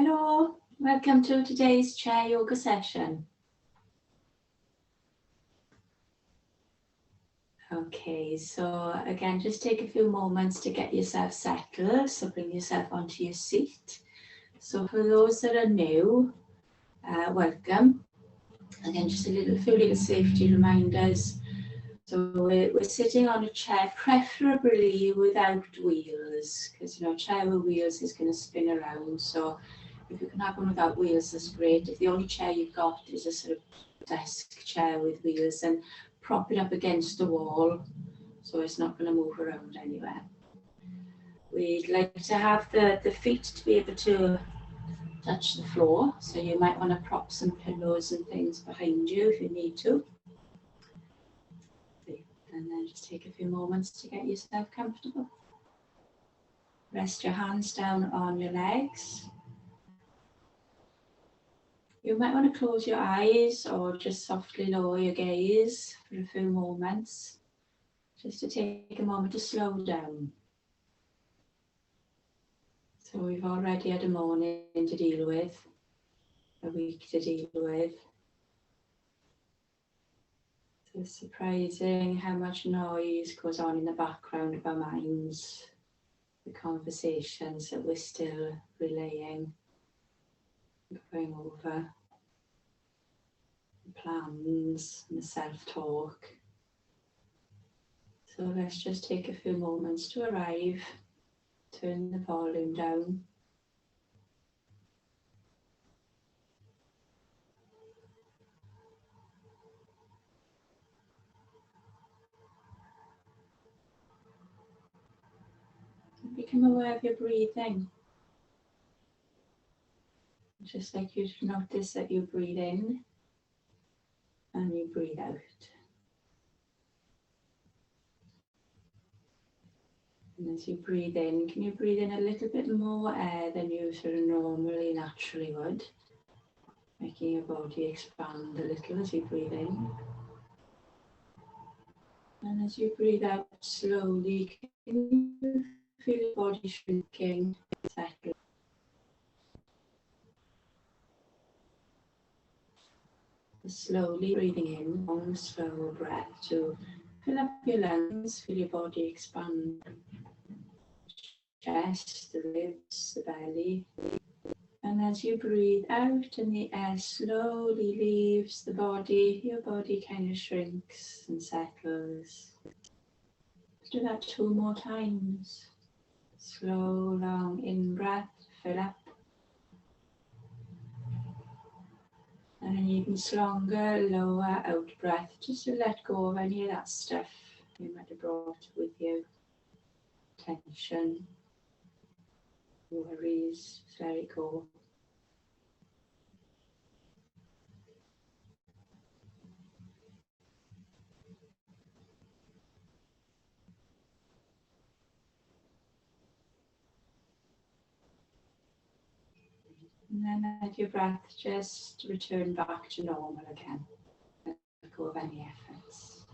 Hello, welcome to today's chair yoga session. Okay, so again, just take a few moments to get yourself settled. So bring yourself onto your seat. So for those that are new, welcome. Again, just a few little safety reminders. So we're sitting on a chair, preferably without wheels, because chair with wheels is going to spin around. So if you can have one without wheels, that's great. If the only chair you've got is a sort of desk chair with wheels, then prop it up against the wall so it's not going to move around anywhere. We'd like to have the feet to be able to touch the floor, so you might want to prop some pillows and things behind you if you need to. And then just take a few moments to get yourself comfortable. Rest your hands down on your legs. You might want to close your eyes or just softly lower your gaze for a few moments, just to take a moment to slow down. So we've already had a morning to deal with, a week to deal with. So it's surprising how much noise goes on in the background of our minds, the conversations that we're still relaying, going over, the plans and the self-talk. So let's just take a few moments to arrive, turn the volume down. Become aware of your breathing. Just like you notice that you breathe in and you breathe out. And as you breathe in, can you breathe in a little bit more air than you sort of normally, naturally would? Making your body expand a little as you breathe in. And as you breathe out slowly, can you feel your body shrinking, settling? Slowly breathing in, long, slow breath to fill up your lungs, feel your body expand. Chest, the ribs, the belly. And as you breathe out and the air slowly leaves the body, your body kind of shrinks and settles. Let's do that 2 more times. Slow, long in-breath, fill up. And an even stronger, lower out-breath, just to let go of any of that stuff you might have brought with you. Tension, worries, just let it go. And then let your breath just return back to normal again. Let go of any efforts.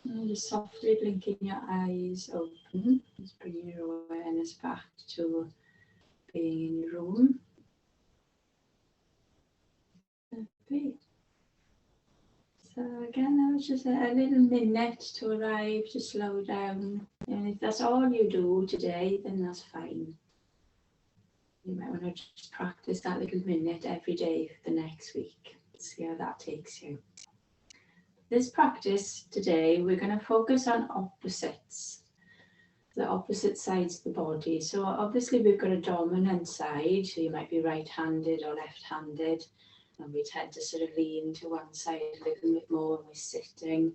And just softly blinking your eyes open. Just bring your awareness back to being in your room. Okay. So again, that was just a little minute to arrive, to slow down. And if that's all you do today, then that's fine. You might want to just practice that little minute every day for the next week. See how that takes you. This practice today, we're going to focus on opposites, the opposite sides of the body. So obviously we've got a dominant side, so you might be right-handed or left-handed, and we tend to sort of lean to one side a little bit more when we're sitting,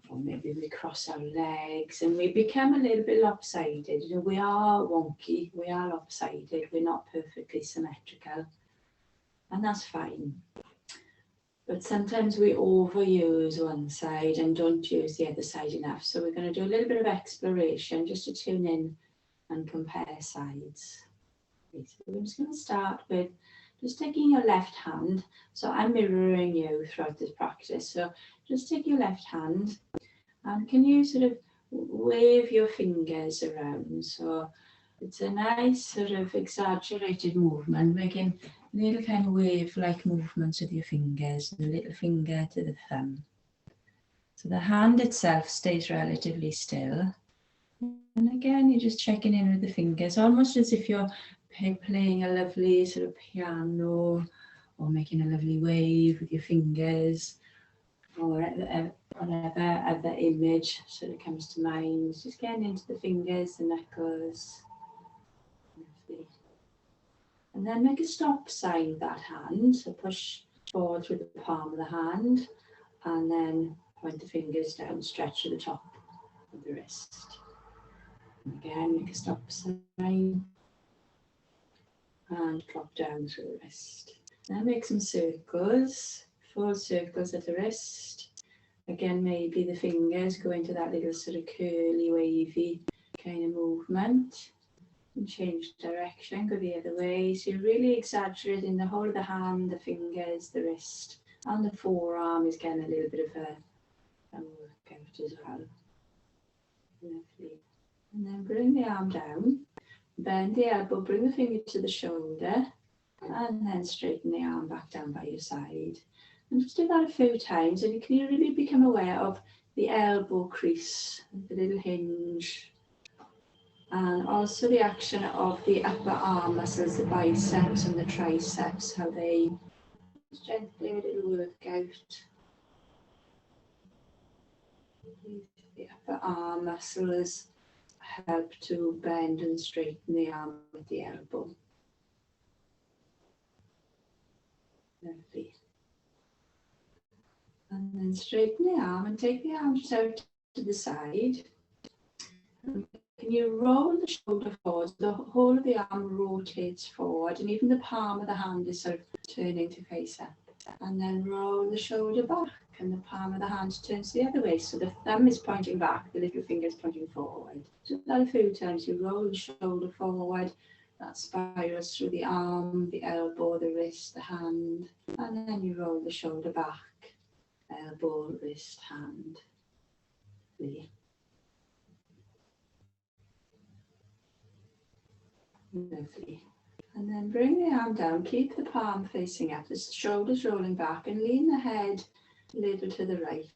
or maybe we cross our legs and we become a little bit lopsided. You know, we are wonky, we are lopsided, we're not perfectly symmetrical, and that's fine. But sometimes we overuse one side and don't use the other side enough. So we're going to do a little bit of exploration just to tune in and compare sides. Okay, so we're just going to start with just taking your left hand. So I'm mirroring you throughout this practice. So just take your left hand and can you sort of wave your fingers around? So It's a nice sort of exaggerated movement, making little kind of wave-like movements with your fingers, the little finger to the thumb. So the hand itself stays relatively still. And again, you're just checking in with the fingers, almost as if you're playing a lovely sort of piano or making a lovely wave with your fingers, or whatever other image sort of comes to mind. Just getting into the fingers, the knuckles. Lovely. And then make a stop sign with that hand. So push forward with the palm of the hand and then point the fingers down, stretch to the top of the wrist. And again, make a stop sign and drop down through the wrist. Now make some circles, 4 circles at the wrist. Again, maybe the fingers go into that little sort of curly, wavy kind of movement. And change direction, go the other way. So you're really exaggerating the whole of the hand, the fingers, the wrist, and the forearm is getting a little bit of a workout as well. Lovely. And then bring the arm down, bend the elbow, bring the finger to the shoulder, and then straighten the arm back down by your side. And just do that a few times, and you can really become aware of the elbow crease, the little hinge. And also the action of the upper arm muscles, the biceps and the triceps, how they gently a little workout. The upper arm muscles help to bend and straighten the arm with the elbow. Lovely. And then straighten the arm and take the arm just out to the side. Can you roll the shoulder forward? The whole of the arm rotates forward, and even the palm of the hand is sort of turning to face up. And then roll the shoulder back, and the palm of the hand turns the other way. So the thumb is pointing back, the little finger is pointing forward. So that a few times. You roll the shoulder forward, that spirals through the arm, the elbow, the wrist, the hand. And then you roll the shoulder back, elbow, wrist, hand. Lovely. And then bring the arm down, keep the palm facing up, the shoulders rolling back, and lean the head a little to the right,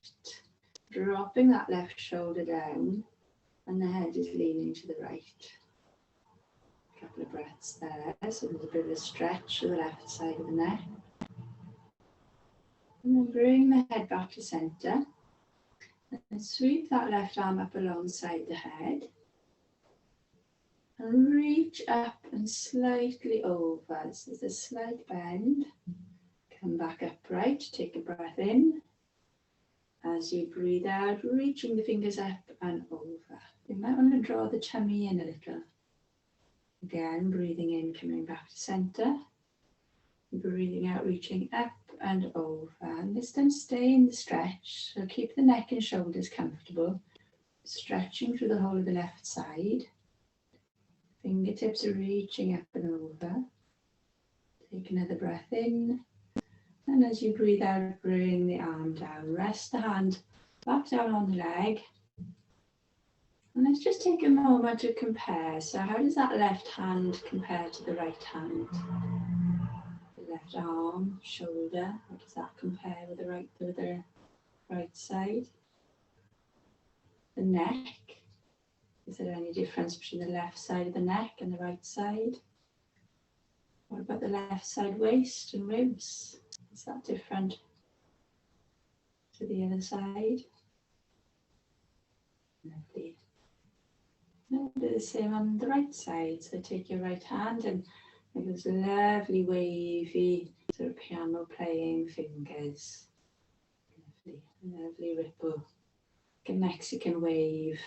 dropping that left shoulder down, and the head is leaning to the right. A couple of breaths there, so there's a bit of a stretch to the left side of the neck. And then bring the head back to centre, and sweep that left arm up alongside the head. And reach up and slightly over. So there's a slight bend. Come back upright, take a breath in. As you breathe out, reaching the fingers up and over. You might want to draw the tummy in a little. Again, breathing in, coming back to centre. Breathing out, reaching up and over. And this time stay in the stretch. So keep the neck and shoulders comfortable. Stretching through the whole of the left side. Fingertips are reaching up and over. Take another breath in. And as you breathe out, bring the arm down. Rest the hand back down on the leg. And let's just take a moment to compare. So how does that left hand compare to the right hand? The left arm, shoulder, how does that compare with the right side? The neck. Is there any difference between the left side of the neck and the right side? What about the left side waist and ribs? Is that different to the other side? Lovely. Now do the same on the right side. So take your right hand and make those lovely wavy sort of piano playing fingers. Lovely, lovely ripple. Like a Mexican wave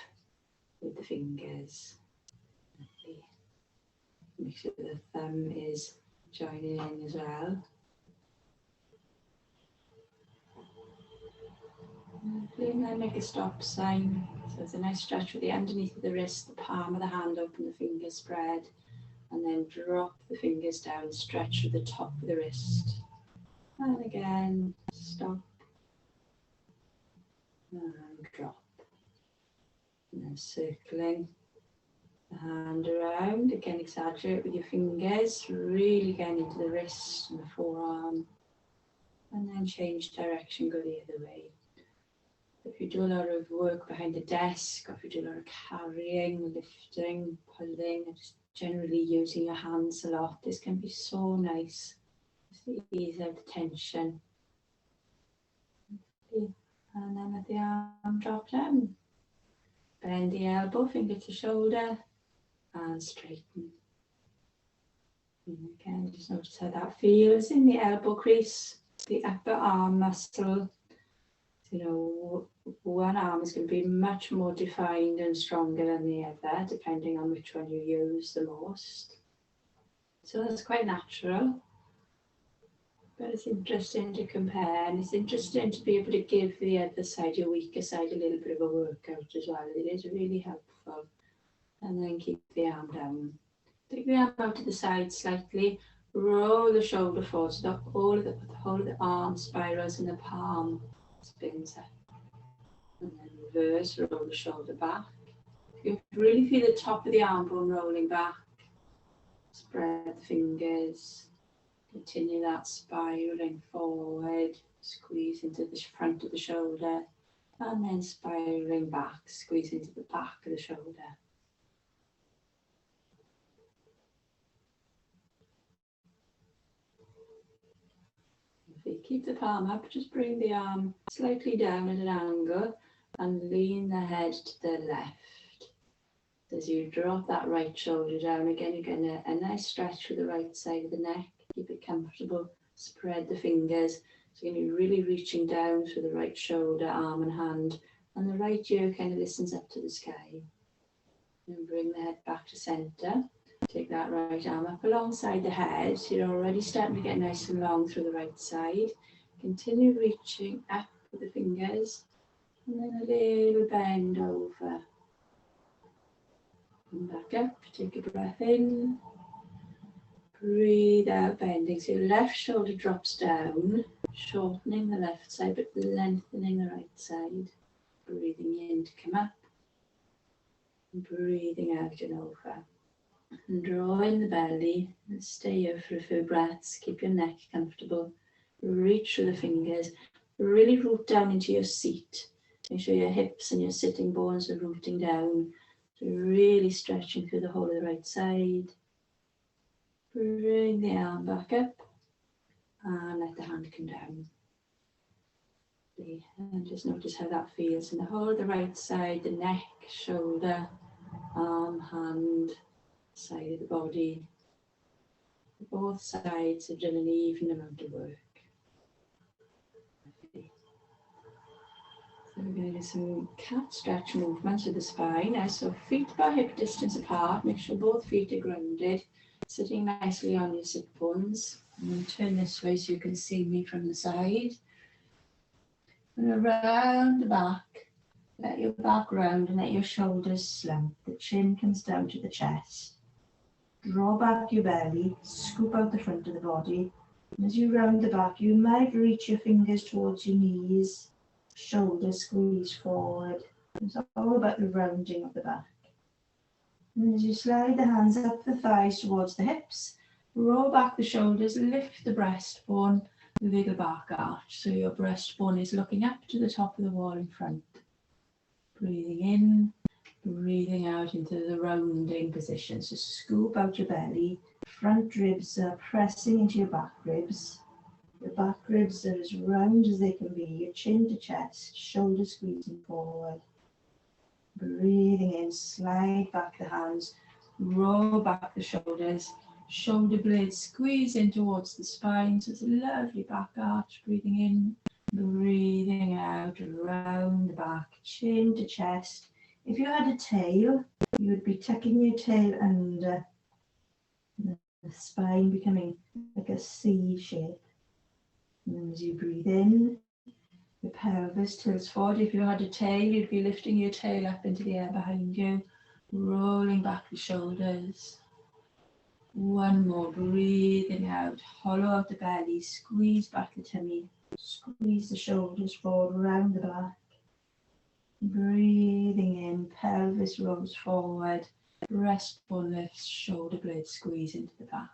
with the fingers. Lovely. Make sure the thumb is joining in as well. Lovely. And then make a stop sign. So it's a nice stretch with the underneath of the wrist, the palm of the hand open, the fingers spread, and then drop the fingers down, stretch with the top of the wrist. And again, stop and drop. And then circling the hand around, again exaggerate with your fingers, really getting into the wrist and the forearm, and then change direction, go the other way. If you do a lot of work behind the desk, or if you do a lot of carrying, lifting, pulling, and just generally using your hands a lot, this can be so nice to ease out the tension. And then let the arm drop down. Bend the elbow, finger to shoulder, and straighten. And again, just notice how that feels in the elbow crease, the upper arm muscle. You know, one arm is going to be much more defined and stronger than the other, depending on which one you use the most. So that's quite natural. But it's interesting to compare, and it's interesting to be able to give the other side, your weaker side, a little bit of a workout as well. It is really helpful. And then keep the arm down. Take the arm out to the side slightly. Roll the shoulder forward so that the whole of the arm spirals and the palm spins up. And then reverse, roll the shoulder back. You really feel the top of the arm bone rolling back. Spread the fingers. Continue that spiraling forward, squeeze into the front of the shoulder, and then spiraling back, squeeze into the back of the shoulder. If you keep the palm up, just bring the arm slightly down at an angle and lean the head to the left. As you drop that right shoulder down, again, you're getting a nice stretch for the right side of the neck. Keep it comfortable, spread the fingers. So you're going to be really reaching down through the right shoulder, arm and hand, and the right ear kind of listens up to the sky. And bring the head back to centre. Take that right arm up alongside the head. So you're already starting to get nice and long through the right side. Continue reaching up with the fingers, and then a little bend over. And back up, take a breath in. Breathe out, bending. So your left shoulder drops down, shortening the left side, but lengthening the right side. Breathing in to come up, and breathing out and over. And draw in the belly, and stay here for a few breaths. Keep your neck comfortable. Reach through the fingers. Really root down into your seat. Make sure your hips and your sitting bones are rooting down. So really stretching through the whole of the right side. Bring the arm back up and let the hand come down. And just notice how that feels in the whole of the right side, the neck, shoulder, arm, hand, side of the body. Both sides have done an even amount of work. So we're going to do some cat stretch movements with the spine. Now, so feet about hip distance apart. Make sure both feet are grounded. Sitting nicely on your sit bones. And then turn this way so you can see me from the side. And around the back. Let your back round and let your shoulders slump. The chin comes down to the chest. Draw back your belly. Scoop out the front of the body. And as you round the back, you might reach your fingers towards your knees. Shoulders squeeze forward. It's all about the rounding of the back. And as you slide the hands up the thighs towards the hips, roll back the shoulders, lift the breastbone, little back arch. So your breastbone is looking up to the top of the wall in front. Breathing in, breathing out into the rounding position. So scoop out your belly. Front ribs are pressing into your back ribs. Your back ribs are as round as they can be. Your chin to chest, shoulders squeezing forward. Breathing in, slide back the hands, roll back the shoulders, shoulder blades squeeze in towards the spine, so it's a lovely back arch. Breathing in, breathing out, around the back, chin to chest. If you had a tail, you would be tucking your tail under, the spine becoming like a C shape. And as you breathe in, the pelvis tilts forward. If you had a tail, you'd be lifting your tail up into the air behind you, rolling back the shoulders. One more, breathing out, hollow out the belly, squeeze back the tummy, squeeze the shoulders forward, round the back. Breathing in, pelvis rolls forward, breastbone lifts, shoulder blades squeeze into the back.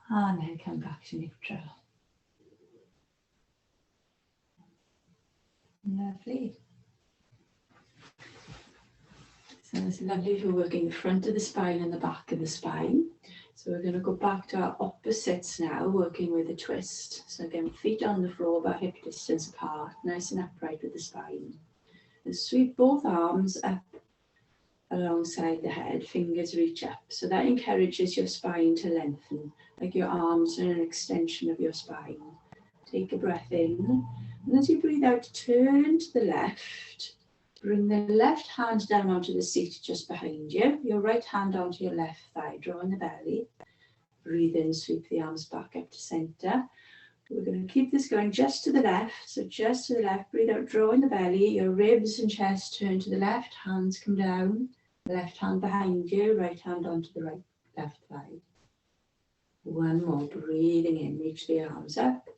And then come back to neutral. Lovely. So it's lovely if we're working the front of the spine and the back of the spine. So we're going to go back to our opposites now, working with a twist. So again, feet on the floor, about hip distance apart, nice and upright with the spine. And sweep both arms up alongside the head, fingers reach up. So that encourages your spine to lengthen, like your arms are an extension of your spine. Take a breath in, and as you breathe out, turn to the left. Bring the left hand down onto the seat just behind you. Your right hand onto your left thigh, drawing the belly. Breathe in, sweep the arms back up to center. We're going to keep this going just to the left. So just to the left, breathe out, drawing the belly. Your ribs and chest turn to the left, hands come down. Left hand behind you, right hand onto the right, left thigh. One more, breathing in, reach the arms up.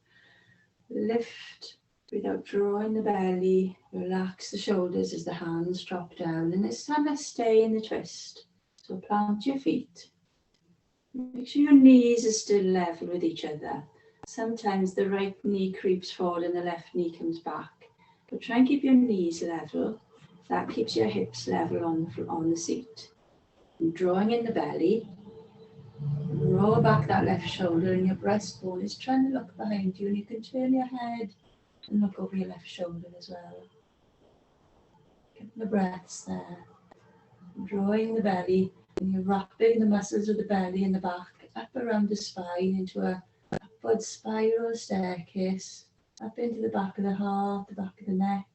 Lift, breathe out, drawing the belly. Relax the shoulders as the hands drop down. And this time let's stay in the twist. So plant your feet. Make sure your knees are still level with each other. Sometimes the right knee creeps forward and the left knee comes back. But try and keep your knees level. That keeps your hips level on the seat. And drawing in the belly. Roll back that left shoulder and your breastbone is trying to look behind you, and you can turn your head and look over your left shoulder as well. Get the breaths there. Drawing the belly, and you're wrapping the muscles of the belly and the back up around the spine into a upward spiral staircase, up into the back of the heart, the back of the neck.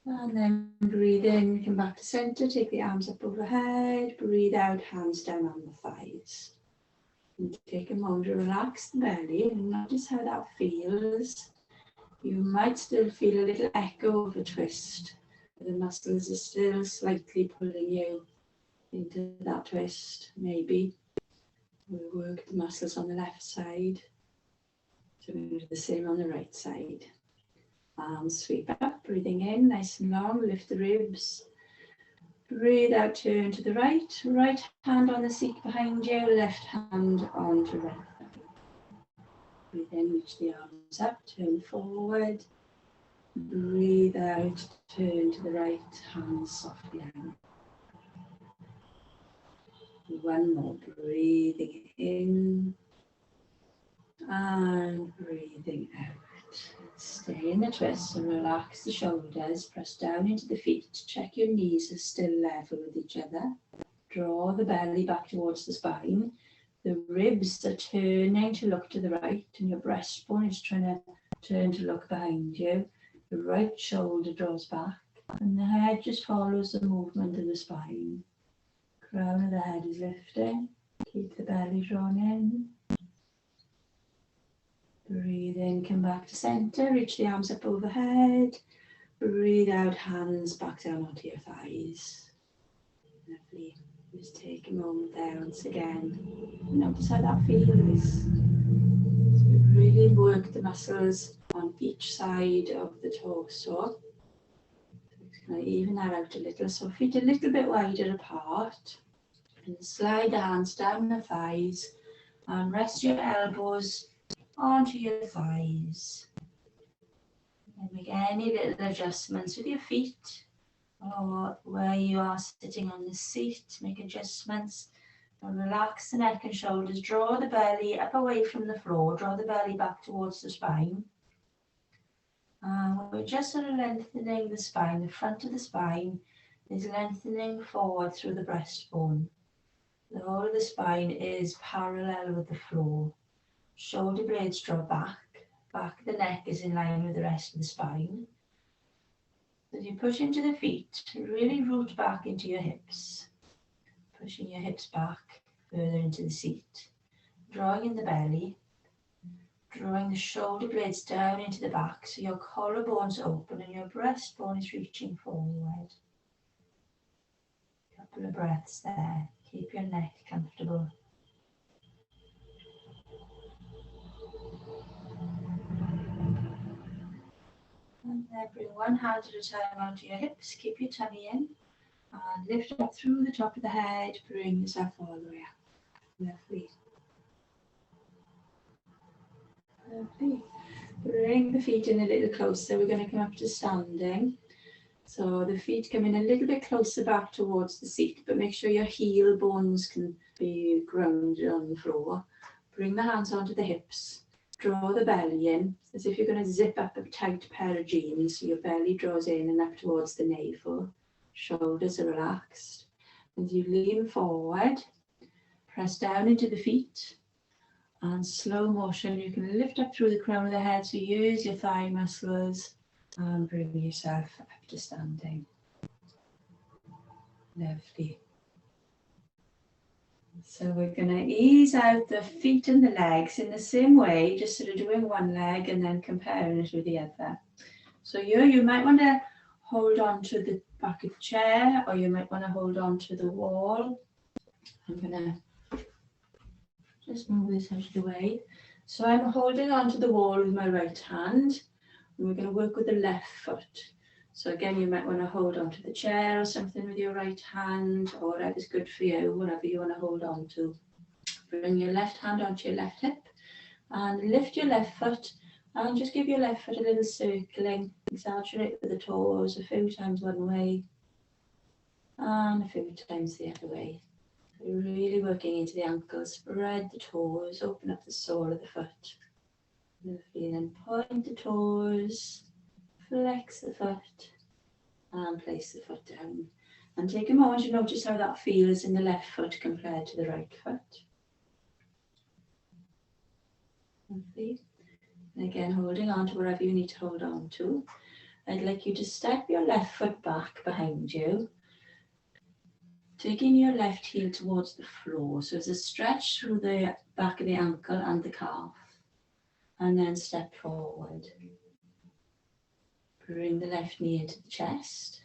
And then breathe in, come back to center, take the arms up overhead, breathe out, hands down on the thighs. And take a moment to relax the belly and notice how that feels. You might still feel a little echo of a twist. The muscles are still slightly pulling you into that twist. Maybe we'll work the muscles on the left side. So we'll do the same on the right side. Arms sweep up, breathing in, nice and long, lift the ribs. Breathe out, turn to the right. Right hand on the seat behind you, left hand onto right thigh. Breathe in, reach the arms up, turn forward. Breathe out, turn to the right, hands softly down. One more, breathing in and breathing out. Stay in the twist and relax the shoulders, press down into the feet, check your knees are still level with each other. Draw the belly back towards the spine. The ribs are turning to look to the right and your breastbone is trying to turn to look behind you. The right shoulder draws back and the head just follows the movement of the spine. Crown of the head is lifting. Keep the belly drawn in. Breathe in, come back to center, reach the arms up overhead. Breathe out, hands back down onto your thighs. Lovely. Just take a moment there once again. Notice how that feels. So we've really worked the muscles on each side of the torso. Just going to even that out a little. So feet a little bit wider apart. And slide the hands down the thighs and rest your elbows onto your thighs. And make any little adjustments with your feet or where you are sitting on the seat. Make adjustments and relax the neck and shoulders. Draw the belly up away from the floor. Draw the belly back towards the spine. We're just sort of lengthening the spine. The front of the spine is lengthening forward through the breastbone. The whole of the spine is parallel with the floor. Shoulder blades draw back. Back of the neck is in line with the rest of the spine. As you push into the feet, really root back into your hips. Pushing your hips back further into the seat. Drawing in the belly. Drawing the shoulder blades down into the back so your collarbones open and your breastbone is reaching forward. Couple of breaths there. Keep your neck comfortable. And then bring one hand at a time onto your hips. Keep your tummy in. And lift up through the top of the head, bring yourself all the way up. Lovely. Lovely. Bring the feet in a little closer. We're going to come up to standing. So the feet come in a little bit closer back towards the seat, but make sure your heel bones can be grounded on the floor. Bring the hands onto the hips. Draw the belly in as if you're going to zip up a tight pair of jeans. So your belly draws in and up towards the navel. Shoulders are relaxed. As you lean forward, press down into the feet. And slow motion, you can lift up through the crown of the head. So use your thigh muscles and bring yourself up to standing. Lovely. So we're going to ease out the feet and the legs in the same way, just sort of doing one leg and then comparing it with the other. So you might want to hold on to the back of the chair, or you might want to hold on to the wall. I'm going to just move this out of the way. So I'm holding on to the wall with my right hand, and we're going to work with the left foot. So again, you might want to hold on to the chair or something with your right hand, or whatever's good for you, whatever you want to hold on to. Bring your left hand onto your left hip and lift your left foot and just give your left foot a little circling. Exaggerate with the toes, a few times one way and a few times the other way. So really working into the ankles, spread the toes, open up the sole of the foot. Lovely, then point the toes. Flex the foot and place the foot down. And take a moment to notice how that feels in the left foot compared to the right foot. Lovely. And again, holding on to wherever you need to hold on to. I'd like you to step your left foot back behind you, taking your left heel towards the floor. So there's a stretch through the back of the ankle and the calf. And then step forward. Bring the left knee into the chest.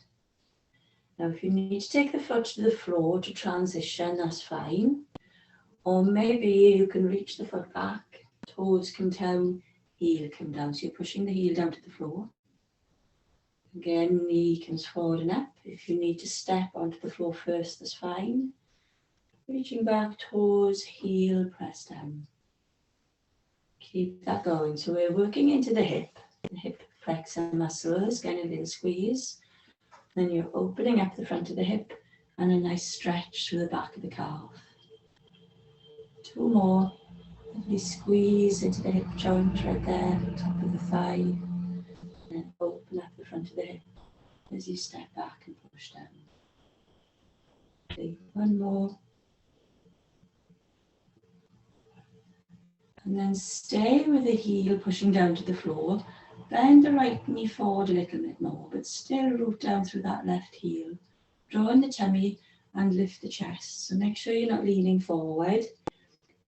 Now if you need to take the foot to the floor to transition, that's fine. Or maybe you can reach the foot back, toes come down, heel come down. So you're pushing the heel down to the floor. Again, knee comes forward and up. If you need to step onto the floor first, that's fine. Reaching back, toes, heel, press down. Keep that going. So we're working into the hip flexor muscles, getting a little squeeze. Then you're opening up the front of the hip and a nice stretch through the back of the calf. Two more. Lovely squeeze into the hip joint right there, top of the thigh. And then open up the front of the hip as you step back and push down. Okay, one more. And then stay with the heel pushing down to the floor. Bend the right knee forward a little bit more, but still root down through that left heel. Draw in the tummy and lift the chest. So make sure you're not leaning forward.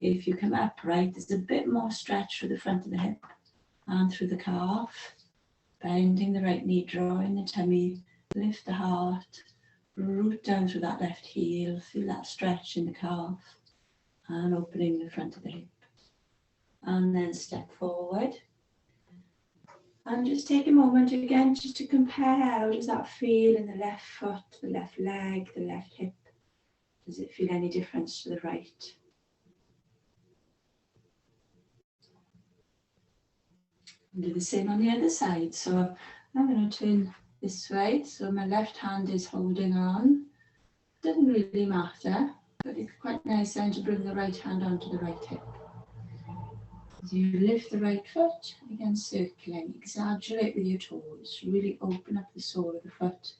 If you come upright, there's a bit more stretch through the front of the hip and through the calf. Bending the right knee, drawing the tummy, lift the heart, root down through that left heel, feel that stretch in the calf, and opening the front of the hip. And then step forward. And just take a moment again just to compare how does that feel in the left foot, the left leg, the left hip. Does it feel any difference to the right? And do the same on the other side. So I'm going to turn this way. So my left hand is holding on. Doesn't really matter, but it's quite nice then to bring the right hand onto the right hip. As you lift the right foot, again circling, exaggerate with your toes, really open up the sole of the foot.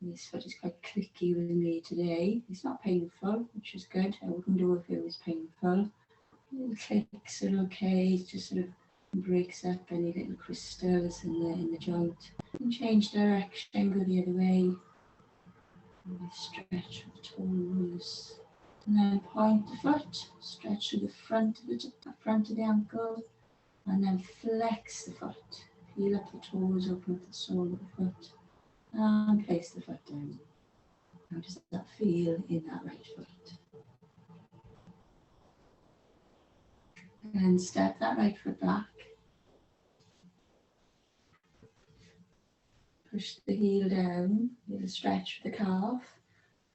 And this foot is quite clicky with me today. It's not painful, which is good. I wouldn't do it if it was painful. Little clicks are okay, it just sort of breaks up any little crystals in the joint. And change direction, go the other way. Really stretch the toes. And then point the foot, stretch to the front of the ankle, and then flex the foot. Feel up the toes, open up the sole of the foot, and place the foot down. How does that feel in that right foot? And step that right foot back. Push the heel down, little stretch for the calf.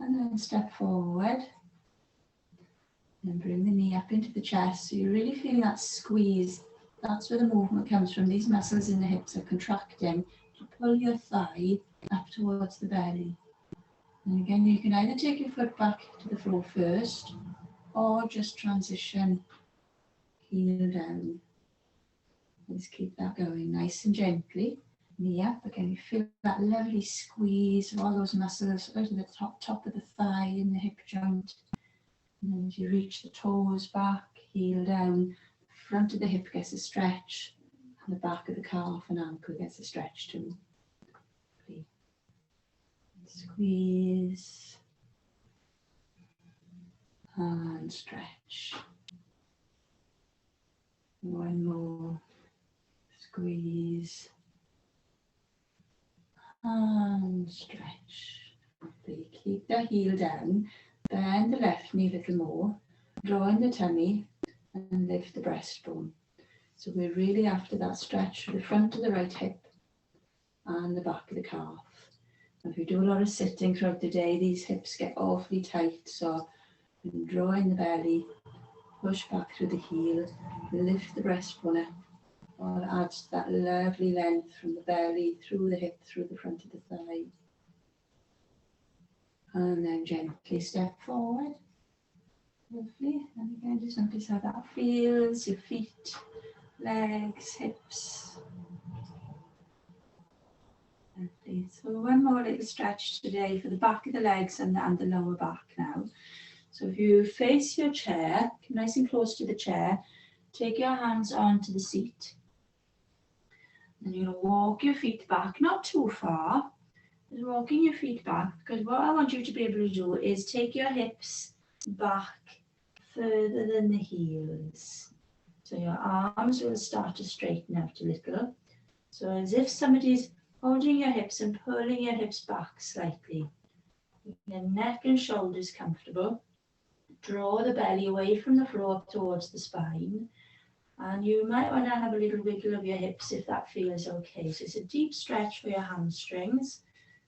And then step forward. And bring the knee up into the chest. So you're really feeling that squeeze. That's where the movement comes from. These muscles in the hips are contracting to pull your thigh up towards the belly. And again, you can either take your foot back to the floor first or just transition heel down. Let's keep that going nice and gently. Knee up. Again, you feel that lovely squeeze of all those muscles out of the top of the thigh in the hip joint. And then as you reach the toes back, heel down, front of the hip gets a stretch, and the back of the calf and ankle gets a stretch too. Squeeze and stretch. One more. Squeeze and stretch. Keep the heel down. Bend the left knee a little more, draw in the tummy and lift the breastbone. So we're really after that stretch for the front of the right hip and the back of the calf. And if you do a lot of sitting throughout the day, these hips get awfully tight. So you can draw in the belly, push back through the heel, lift the breastbone up. All adds to that lovely length from the belly, through the hip, through the front of the thigh. And then gently step forward. Lovely. And again, just notice how that feels. Your feet, legs, hips. Lovely. So one more little stretch today for the back of the legs and the lower back now. So if you face your chair, come nice and close to the chair, take your hands onto the seat. And you're going to walk your feet back, not too far. Just walking your feet back, because what I want you to be able to do is take your hips back further than the heels. So your arms will start to straighten out a little. So as if somebody's holding your hips and pulling your hips back slightly. Your neck and shoulders comfortable. Draw the belly away from the floor towards the spine. And you might want to have a little wiggle of your hips if that feels okay. So it's a deep stretch for your hamstrings.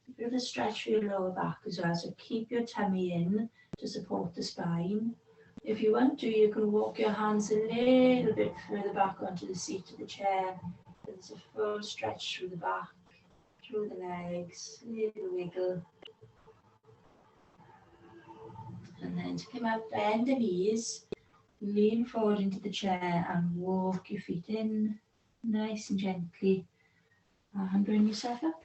A bit of a stretch for your lower back as well. So keep your tummy in to support the spine. If you want to, you can walk your hands a little bit further back onto the seat of the chair. There's a full stretch through the back, through the legs, a little wiggle. And then to come out, bend the knees, lean forward into the chair and walk your feet in nice and gently. And bring yourself up.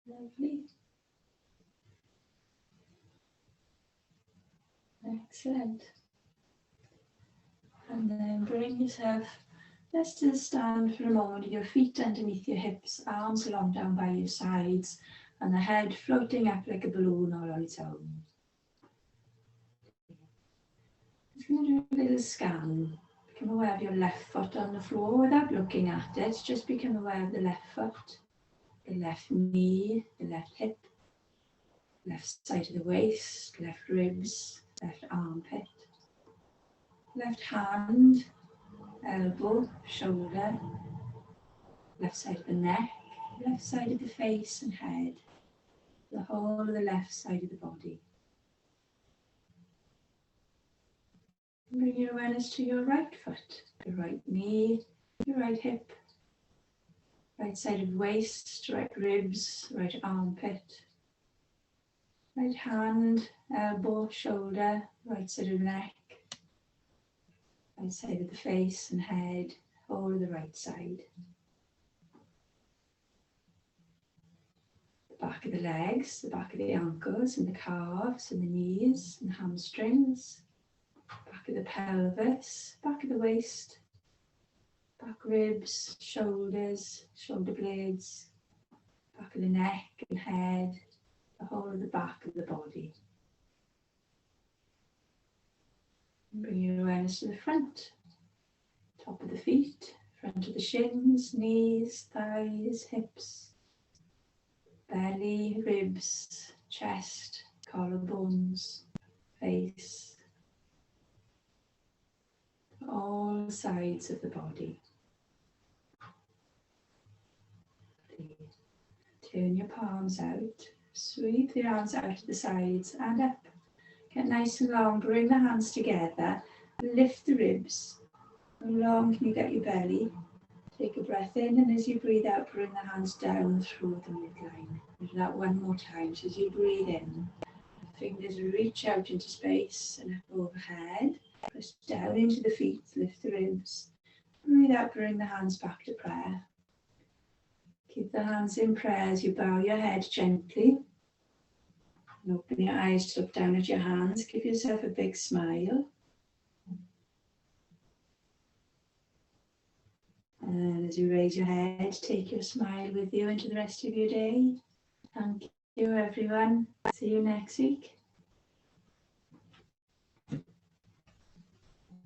Lovely. Excellent. And then bring yourself just to stand for a moment with your feet underneath your hips, arms along down by your sides, and the head floating up like a balloon all on its own. Just going to do a little scan. Become aware of your left foot on the floor without looking at it. Just become aware of the left foot, the left knee, the left hip, left side of the waist, left ribs, left armpit, left hand, elbow, shoulder, left side of the neck, left side of the face and head, the whole of the left side of the body. Bring your awareness to your right foot, your right knee, your right hip, right side of waist, right ribs, right armpit, right hand, elbow, shoulder, right side of the neck, right side of the face and head, whole of the right side. The back of the legs, the back of the ankles and the calves and the knees and hamstrings, back of the pelvis, back of the waist, back ribs, shoulders, shoulder blades, back of the neck and head, the whole of the back of the body. Bring your awareness to the front, top of the feet, front of the shins, knees, thighs, hips, belly, ribs, chest, collarbones, face, all sides of the body. Turn your palms out, Sweep your hands out to the sides and up. Get nice and long. Bring the hands together. Lift the ribs. How long can you get your belly? Take a breath in, and as you breathe out, bring the hands down through the midline. Do that one more time. So as you breathe in, fingers reach out into space and up overhead. Press down into the feet, lift the ribs. Breathe out, bring the hands back to prayer. Keep the hands in prayer as you bow your head gently. And open your eyes to look down at your hands. Give yourself a big smile. And as you raise your head, take your smile with you into the rest of your day. Thank you, everyone. See you next week.